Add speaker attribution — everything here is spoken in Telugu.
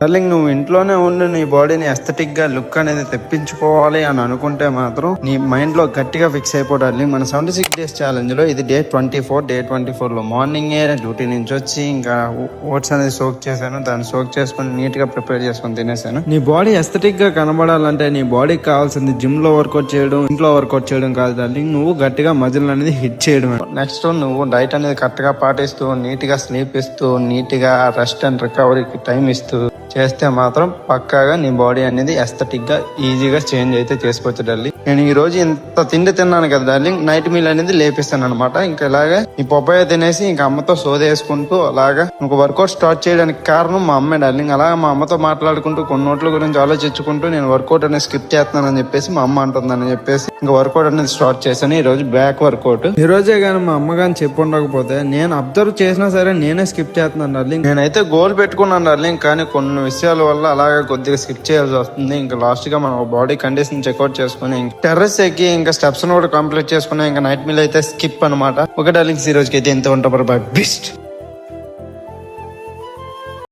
Speaker 1: డార్లింగ్, నువ్వు ఇంట్లోనే ఉండి నీ బాడీని ఎస్థెటిక్ గా లుక్ అనేది తెప్పించుకోవాలి అని అనుకుంటే మాత్రం నీ మైండ్ లో గట్టిగా ఫిక్స్ అయిపో డార్లింగ్. మన 76 డేస్ ఛాలెంజ్ లో ఇది డే 24 లో మార్నింగ్ డ్యూటీ నుంచి వచ్చి ఇంకా ఓట్స్ అనేది సోక్ చేశాను. దాన్ని సోక్ చేసుకుని నీట్ గా ప్రిపేర్ చేసుకుని తినేసాను. నీ బాడీ ఎస్థెటిక్ గా కనబడాలంటే నీ బాడీకి కావాల్సింది జిమ్ లో వర్కౌట్ చేయడం, ఇంట్లో వర్కౌట్ చేయడం కాదు డార్లింగ్. నువ్వు గట్టిగా మజిల్ అనేది హిట్ చేయడం. నెక్స్ట్ నువ్వు డైట్ అనేది కరెక్ట్ గా పాటిస్తూ, నీట్ గా స్లీప్ ఇస్తూ, నీట్ గా రెస్ట్ అండ్ రికవరీకి టైం ఇస్తూ చేస్తే మాత్రం పక్కాగా నీ బాడీ అనేది ఎస్థెటిక్ గా ఈజీగా చేంజ్ అయితే చేసుకోవచ్చు డార్లింగ్. నేను ఈ రోజు ఇంత తిండి తిన్నాను కదా డార్లింగ్, నైట్ మీల్ అనేది లేపిస్తాను అనమాట. ఇంకా ఇలాగే ఈ పప్పాయ తినేసి ఇంకా అమ్మతో సోదేసుకుంటూ అలాగా ఇంక వర్కౌట్ స్టార్ట్ చేయడానికి కారణం మా అమ్మే డార్లింగ్. అలాగా మా అమ్మతో మాట్లాడుకుంటూ కొన్ని నోట్ల గురించి ఆలోచించుకుంటూ నేను వర్కౌట్ అనేది స్కిప్ చేస్తున్నానని చెప్పేసి మా అమ్మ అంటుందని చెప్పేసి ఇంకా వర్కౌట్ అనేది స్టార్ట్ చేశాను. ఈ రోజు బ్యాక్ వర్కౌట్. ఈ రోజే కానీ మా అమ్మ కానీ చెప్పి ఉండకపోతే నేను అబ్జర్వ్ చేసినా సరే నేనే స్కిప్ చేస్తున్నాను డార్లింగ్. నేనైతే గోల్ పెట్టుకున్నాను డార్లింగ్, కానీ కొన్ని విషయాల వల్ల అలాగే కొద్దిగా స్కిప్ చేయాల్సి వస్తుంది. ఇంకా లాస్ట్ గా మనం బాడీ కండిషన్ చెక్అౌట్ చేసుకుని టెర్రస్ ఎక్కి ఇంకా స్టెప్స్ కూడా కంప్లీట్ చేసుకుని ఇంకా నైట్ మీల్ అయితే స్కిప్ అనమాట. ఓకే డార్లింగ్స్, ఈ రోజుకి అయితే ఎంత ఉంటారు బై బెస్ట్.